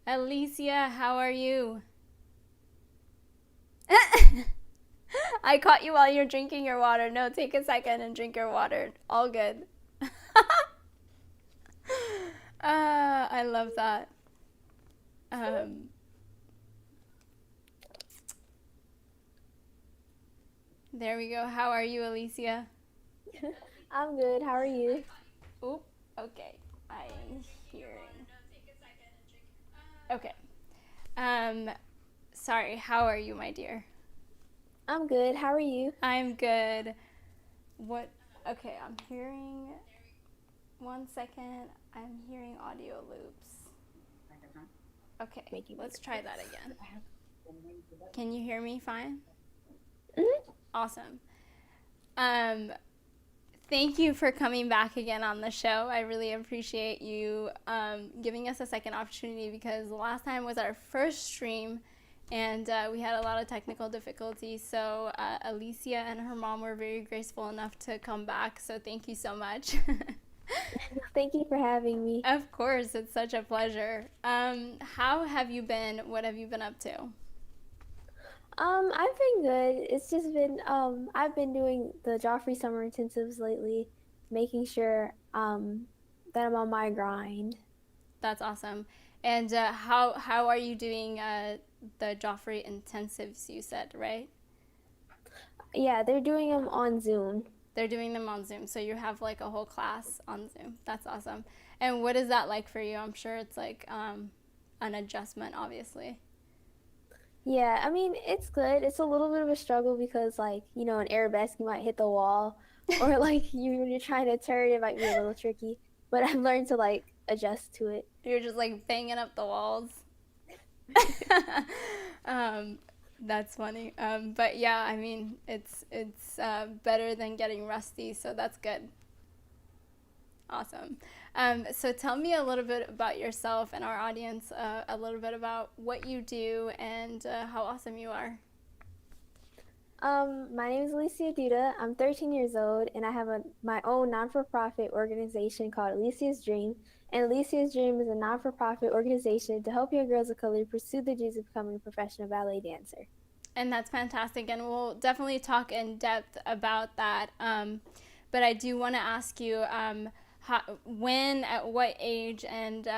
Alyssia, how are you? I caught you while you're drinking your water. No, take a second and drink your water. All good. I love that. Um, there we go. How are you, Alyssia? I'm good. How are you? Oop. Okay. I am hearing. Okay. Um, sorry. How are you, my dear? I'm good. How are you? I'm good. What? Okay, I'm hearing. One second. I'm hearing audio loops. Okay, Making let's try that breakfast. again. Can you hear me fine? Mhm. Awesome. Um, Thank you for coming back again on the show. I really appreciate you giving us a second opportunity because the last time was our first stream and we had a lot of technical difficulties. So Alyssia and her mom were very graceful enough to come back. So thank you so much. Thank you for having me. Of course, it's such a pleasure. How have you been? What have you been up to? I've been good. It's just been I've been doing the Joffrey summer intensives lately, making sure that I'm on my grind. That's awesome. And how are you doing the Joffrey intensives? You said, right? Yeah, they're doing them on Zoom. They're doing them on Zoom, so you have like a whole class on Zoom. That's awesome. And what is that like for you? I'm sure it's like an adjustment, obviously. Yeah, I mean, it's good. It's a little bit of a struggle because like, in arabesque you might hit the wall or like when you're trying to turn it might be a little tricky, but I've learned to like adjust to it. You're just like banging up the walls. um, that's funny. But yeah, I mean, it's better than getting rusty, so that's good. Awesome. So tell me a little bit about yourself and our audience, a little bit about what you do and how awesome you are. My name is Alyssia Duda. I'm 13 years old, and I have my own non-for-profit organization called Alyssia's Dream. And Alyssia's Dream is a non-for-profit organization to help young girls of color pursue the dreams of becoming a professional ballet dancer. And that's fantastic, and we'll definitely talk in depth about that. But I do want to ask you, when, at what age, and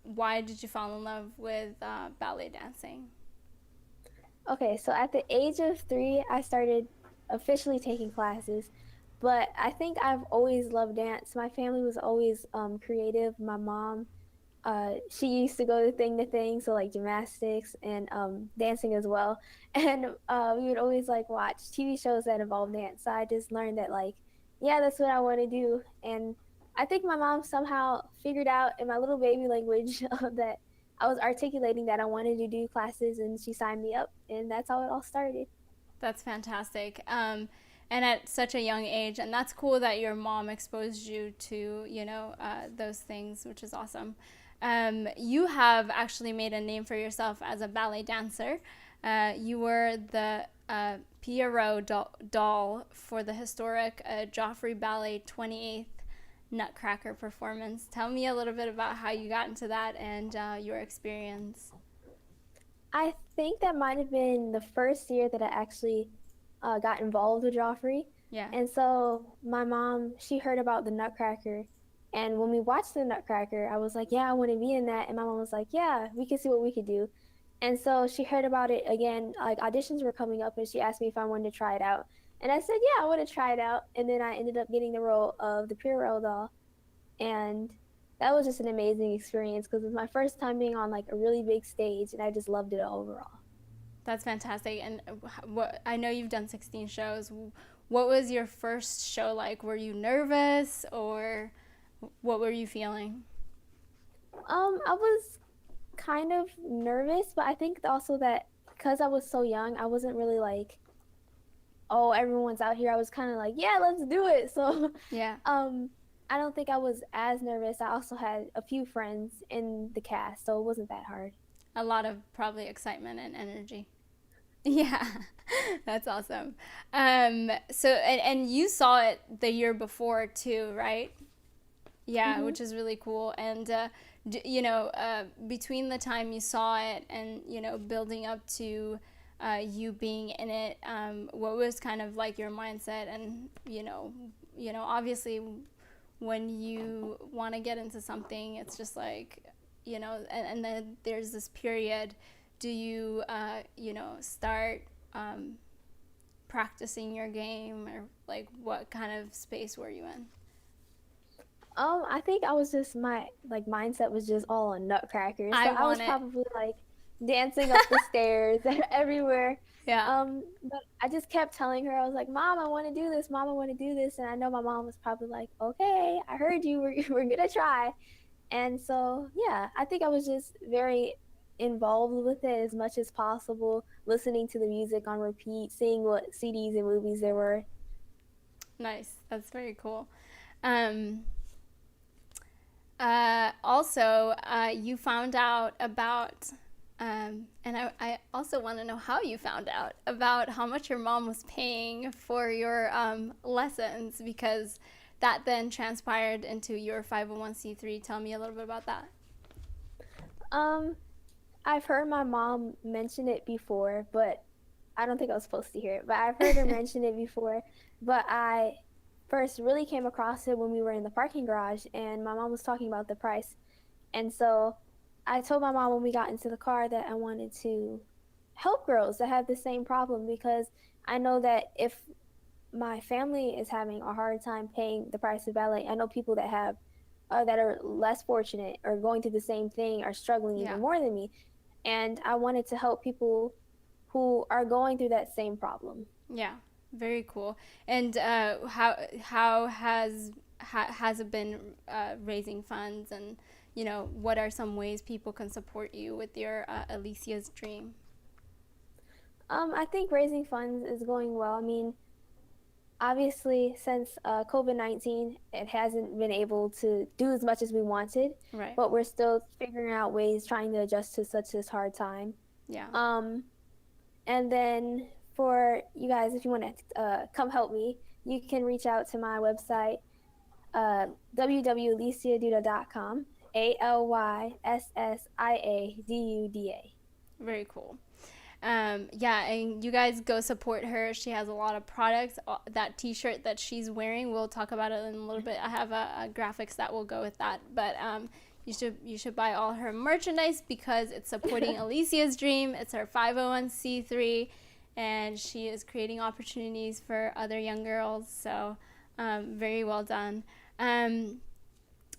why did you fall in love with ballet dancing? Okay, so at the age of 3, I started officially taking classes, but I think I've always loved dance. My family was always creative. My mom, she used to thing, so like gymnastics and dancing as well. And we would always like watch TV shows that involve dance. So I just learned that like, yeah, that's what I want to do. And I think my mom somehow figured out in my little baby language that I was articulating that I wanted to do classes, and she signed me up, and that's how it all started. That's fantastic. And at such a young age, and that's cool that your mom exposed you to, those things, which is awesome. You have actually made a name for yourself as a ballet dancer. You were the Pierrot Doll for the historic Joffrey Ballet 28th Nutcracker performance. Tell me a little bit about how you got into that and your experience. I think that might have been the first year that I actually got involved with Joffrey. Yeah. And so my mom, she heard about the Nutcracker. And when we watched the Nutcracker, I was like, yeah, I want to be in that. And my mom was like, yeah, we can see what we could do. And so she heard about it again, like auditions were coming up, and she asked me if I wanted to try it out. And I said, yeah, I want to try it out. And then I ended up getting the role of the Pierrot Doll. And that was just an amazing experience because it was my first time being on like a really big stage, and I just loved it overall. That's fantastic. And what I know you've done 16 shows. What was your first show like? Were you nervous or what were you feeling? I was kind of nervous, but I think also that because I was so young, I wasn't really like, oh, everyone's out here. I was kind of like, yeah, let's do it. So, Yeah. um, I don't think I was as nervous. I also had a few friends in the cast, so it wasn't that hard. A lot of probably excitement and energy. Yeah, that's awesome. So, and you saw it the year before too, right? Yeah, Mhm. which is really cool. And between the time you saw it and building up to you being in it, what was kind of like your mindset? And obviously, when you want to get into something, it's just like, and then there's this period. Do you start practicing your game, or like what kind of space were you in? I think I was just my like mindset was just all on Nutcracker. So I I was want it. probably like dancing up the stairs everywhere. Yeah. But I just kept telling her, I was like, Mom, I want to do this. Mom, I want to do this. And I know my mom was probably like, okay, I heard you. We're gonna try. And so, yeah, I think I was just very involved with it as much as possible, listening to the music on repeat, seeing what CDs and movies there were. Nice. That's very cool. Um, also, you found out about, and I also want to know how you found out about how much your mom was paying for your lessons, because that then transpired into your 501c3. Tell me a little bit about that. Um, I've heard my mom mention it before, but I don't think I was supposed to hear it. But I've heard her mention it before. But I first really came across it when we were in the parking garage and my mom was talking about the price. And so I told my mom when we got into the car that I wanted to help girls that have the same problem because I know that if my family is having a hard time paying the price of ballet, I know people that have that are less fortunate or going through the same thing are struggling Yeah. even more than me. And I wanted to help people who are going through that same problem. Yeah. Very cool. And how has it been raising funds, and what are some ways people can support you with your Alyssia's dream? I think raising funds is going well. I mean, obviously, since COVID-19, it hasn't been able to do as much as we wanted, Right. but we're still figuring out ways trying to adjust to such this hard time. Yeah. Um, and then for you guys, if you want to come help me, you can reach out to my website, www.alyssiaduda.com, ALYSSIADUDA. Very cool. Yeah, and you guys go support her. She has a lot of products. That T-shirt that she's wearing, we'll talk about it in a little bit. I have a graphics that will go with that. But you should buy all her merchandise because it's supporting Alyssia's dream. It's her 501c3, and she is creating opportunities for other young girls. So, very well done.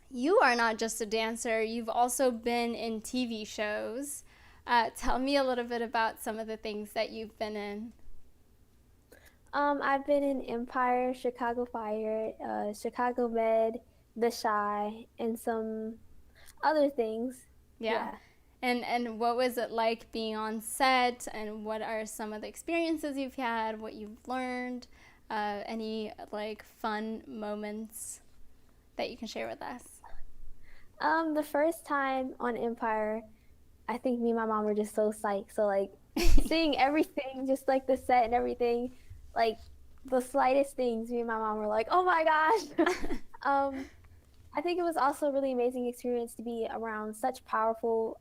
You are not just a dancer. You've also been in TV shows. Tell me a little bit about some of the things that you've been in. I've been in Empire, Chicago Fire, Chicago Med, The Shy, and some other things. Yeah. Yeah. And what was it like being on set, and what are some of the experiences you've had, what you've learned, any like fun moments that you can share with us? The first time on Empire, I think me and my mom were just so psyched. So like seeing everything, just like the set and everything, like the slightest things, me and my mom were like, "Oh my gosh." um, I think it was also a really amazing experience to be around such powerful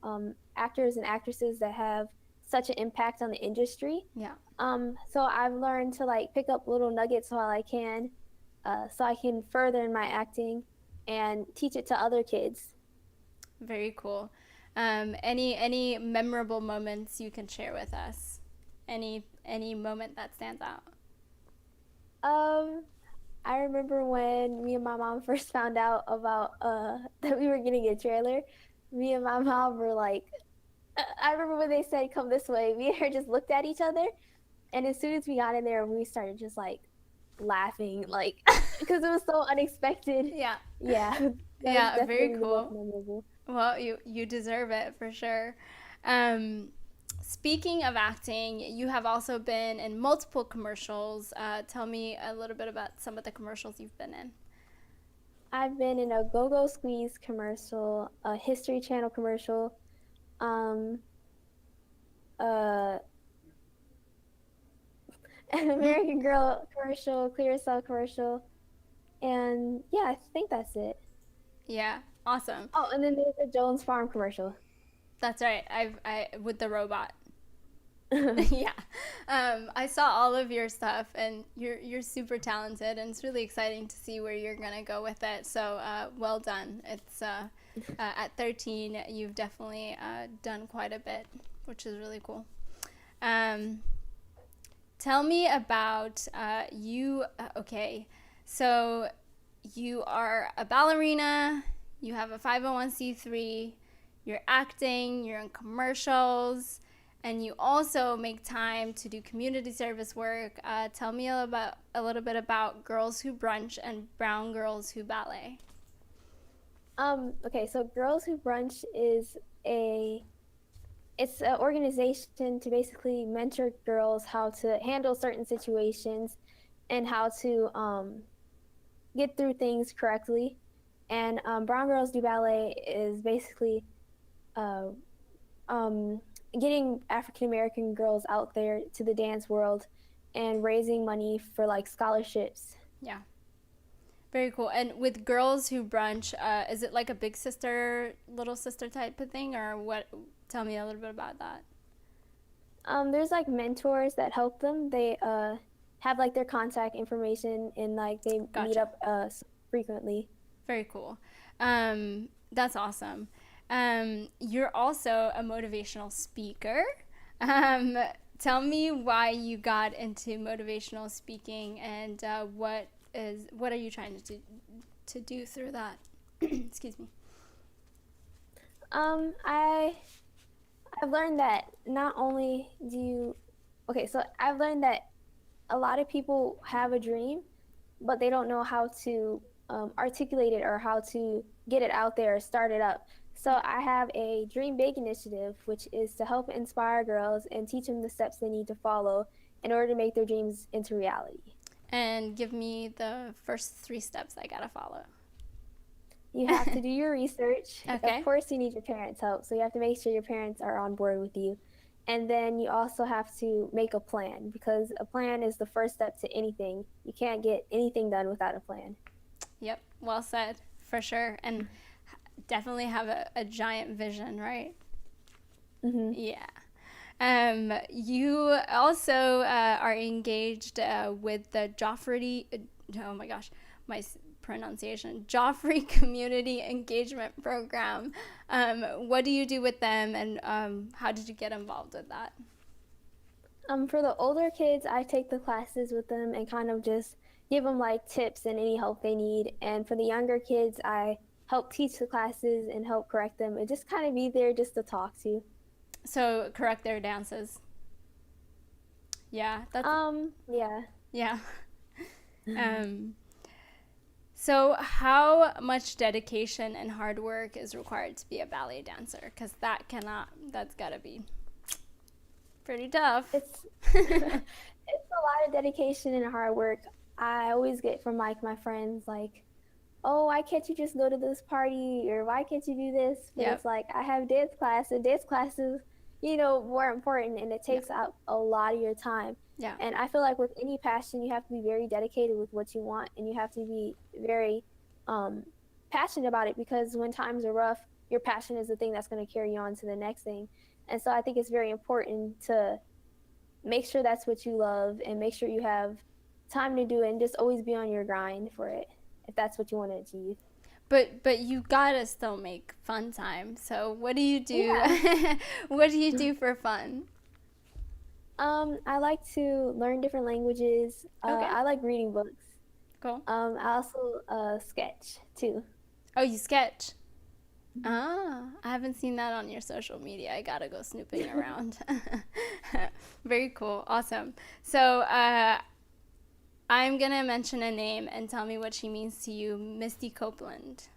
actors and actresses that have such an impact on the industry. Yeah. So I've learned to like pick up little nuggets while I can, so I can further in my acting and teach it to other kids. Very cool. Any memorable moments you can share with us? Any moment that stands out? Um, I remember when me and my mom first found out about that we were getting a trailer. Me and my mom were like, I remember when they said come this way, me and her just looked at each other, and as soon as we got in there, we started just like laughing, like because it was so unexpected. Yeah. Yeah, that was Yeah, very definitely the most cool. memorable. Well, you deserve it for sure. Um, Speaking of acting, you have also been in multiple commercials. Tell me a little bit about some of the commercials you've been in. I've been in a GoGo SqueeZ commercial, a History Channel commercial, um, uh, an American Girl commercial, Clearasil commercial, and yeah, I think that's it. Yeah, awesome. Oh, and then there's a Jones Farm commercial. That's right. I with the robot. Yeah, I saw all of your stuff, and you're super talented, and it's really exciting to see where you're gonna go with it. So well done. It's at 13, you've definitely done quite a bit, which is really cool. Um, Tell me about you. Okay, so you are a ballerina. You have a 501c3. You're acting. You're in commercials and you also make time to do community service work. Tell me a little bit about Girls Who Brunch and Brown Girls Who Ballet. Okay, so Girls Who Brunch is a it's an organization to basically mentor girls how to handle certain situations and how to get through things correctly. And Brown Girls Do Ballet is basically uh, um, getting African American girls out there to the dance world and raising money for like scholarships. Yeah, very cool. And with Girls Who Brunch, is it like a big sister, little sister type of thing, or what? Tell me a little bit about that. There's like mentors that help them. They have like their contact information and like they meet Gotcha. up frequently. Very cool. That's awesome. You're also a motivational speaker. Um, Tell me why you got into motivational speaking and what are you trying to do through that? Excuse me. I I've learned that not only do you okay, so I've learned that a lot of people have a dream, but they don't know how to articulate it or how to get it out there or start it up. So I have a Dream Big initiative, which is to help inspire girls and teach them the steps they need to follow in order to make their dreams into reality. And give me the first 3 steps I gotta follow. You have to do your research. Okay. Of course, you need your parents' help. So you have to make sure your parents are on board with you. And then you also have to make a plan because a plan is the first step to anything. You can't get anything done without a plan. Yep. Well said, for sure. And definitely have a giant vision, right? Mm-hmm. Yeah. You also are engaged with the oh my gosh, my pronunciation, Joffrey Community Engagement Program. What do you do with them and how did you get involved with that? For the older kids, I take the classes with them and kind of just give them like tips and any help they need. And for the younger kids, I help teach the classes and help correct them and just kind of be there just to talk to. So correct their dances. Yeah, that's yeah. yeah. um so how much dedication and hard work is required to be a ballet dancer? Because that's gotta be pretty tough. It's it's a lot of dedication and hard work. I always get from like my friends like, "Oh, why can't you just go to this party?" or "Why can't you do this?" But Yep. it's like I have dance class and dance classes, more important and it Yeah. takes out a lot of your time. Yeah. And I feel like with any passion, you have to be very dedicated with what you want and you have to be very um passionate about it because when times are rough, your passion is the thing that's going to carry you on to the next thing. And so I think it's very important to make sure that's what you love and make sure you have time to do it and just always be on your grind for it if that's what you want to achieve. But you gotta still make fun time. So what do you do? Yeah. What do you do for fun? I like to learn different languages. Okay. I like reading books. Cool. I also sketch too. Oh, you sketch. Ah, I haven't seen that on your social media. I gotta go snooping around. Very cool. Awesome. So I'm gonna mention a name and tell me what she means to you. Misty Copeland.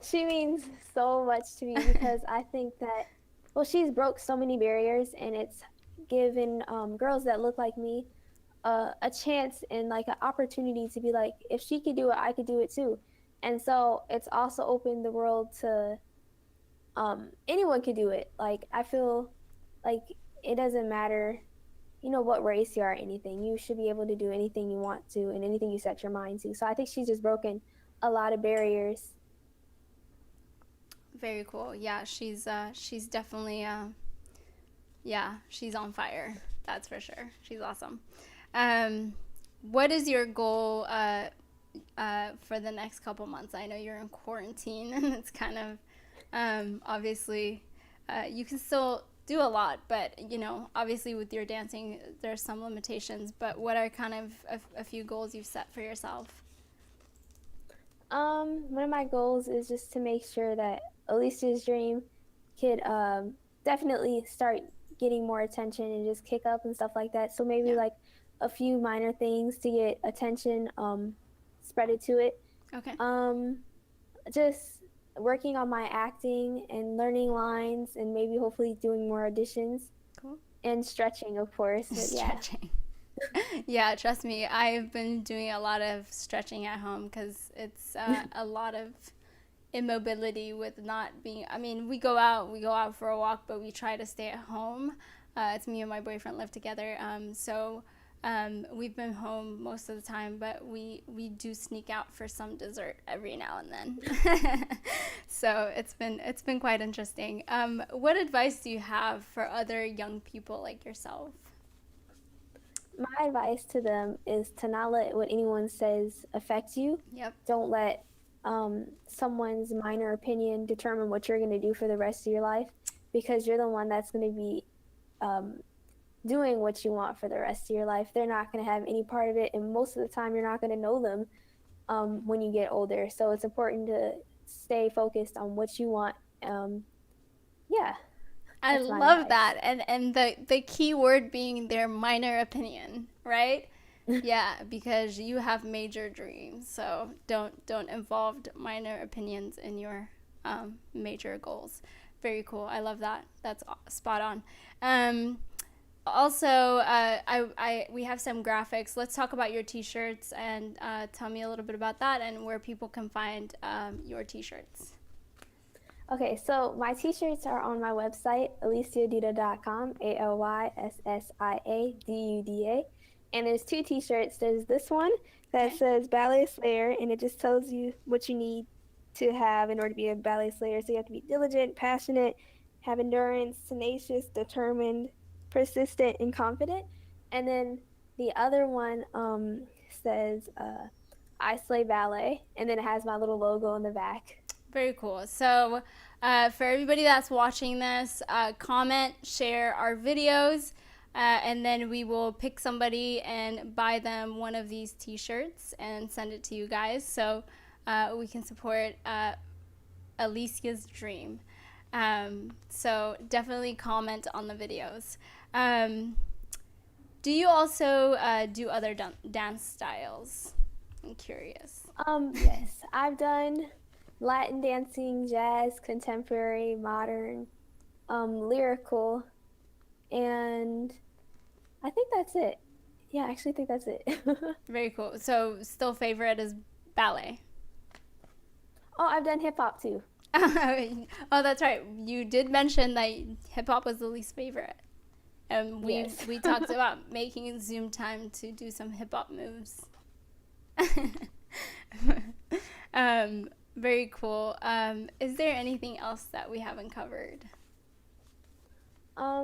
She means so much to me because I think that, well, she's broke so many barriers and it's given girls that look like me a chance and like an opportunity to be like, if she could do it, I could do it too. And so it's also opened the world to anyone could do it. Like I feel like it doesn't matter, what race you are or anything. You should be able to do anything you want to and anything you set your mind to. So I think she's just broken a lot of barriers. Very cool. Yeah, she's definitely yeah, she's on fire. That's for sure. She's awesome. What is your goal for the next couple months? I know you're in quarantine, and it's kind of obviously you can still do a lot, but you know, obviously with your dancing, there's some limitations. But what are kind of a few goals you've set for yourself? One of my goals is just to make sure that Alyssia's dream could definitely start getting more attention and just kick up and stuff like that. So maybe Yeah. like a few minor things to get attention spreaded to it. Okay. Just working on my acting and learning lines and maybe hopefully doing more auditions. Cool. And stretching, of course. But yeah. Stretching. Yeah, trust me, I've been doing a lot of stretching at home because it's a lot of immobility with not being. I mean, we go out for a walk, but we try to stay at home. It's me and my boyfriend live together, so we've been home most of the time, but we do sneak out for some dessert every now and then. So it's been quite interesting. What advice do you have for other young people like yourself? My advice to them is to not let what anyone says affect you. Yep. Don't let someone's minor opinion determine what you're going to do for the rest of your life, because you're the one that's going to be doing what you want for the rest of your life. They're not going to have any part of it, and most of the time you're not going to know them when you get older. So it's important to stay focused on what you want. Yeah. I love that. And the key word being their minor opinion, right? Yeah, because you have major dreams. So don't involve minor opinions in your major goals. Very cool. I love that. That's spot on. Also, we have some graphics. Let's talk about your t-shirts and tell me a little bit about that and where people can find your t-shirts. Okay, so my t-shirts are on my website, AlyssiaDuda.com, ALYSSIADUDA. And there's two t-shirts. There's this one that says Ballet Slayer, and it just tells you what you need to have in order to be a ballet slayer. So you have to be diligent, passionate, have endurance, tenacious, determined, persistent, and confident. And then the other one says I Slay Ballet, and then it has my little logo in the back. Very cool. So for everybody that's watching this, comment, share our videos, and then we will pick somebody and buy them one of these t-shirts and send it to you guys so we can support Alyssia's dream. So definitely comment on the videos. Do you also do other dance styles? I'm curious. Yes, I've done Latin dancing, jazz, contemporary, modern, lyrical, and I think that's it. Yeah, I actually think that's it. Very cool. So still favorite is ballet. Oh, I've done hip hop too. Oh, that's right. You did mention that hip hop was the least favorite. And we talked about making Zoom time to do some hip hop moves. Very cool. Is there anything else that we haven't covered?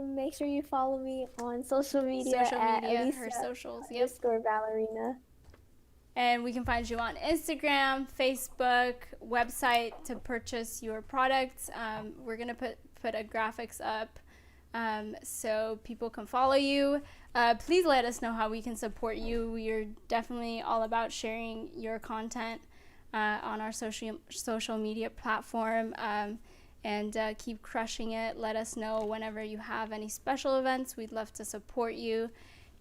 Make sure you follow me on social media at Alyssia, her socials, yep. _Ballerina. And we can find you on Instagram, Facebook, website to purchase your products. We're gonna put a graphics up so people can follow you. Please let us know how we can support you. We are definitely all about sharing your content on our social media platform, and keep crushing it. Let us know whenever you have any special events. We'd love to support you.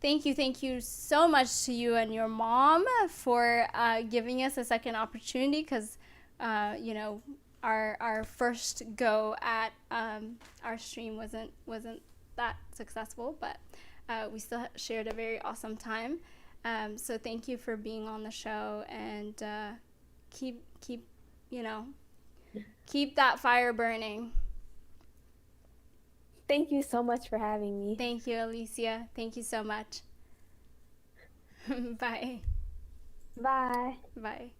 Thank you so much to you and your mom for giving us a second opportunity, because you know, our first go at our stream wasn't that successful, but we still shared a very awesome time. So thank you for being on the show, and keep you know, keep that fire burning. Thank you so much for having me. Thank you, Alyssia. Thank you so much. Bye. Bye. Bye.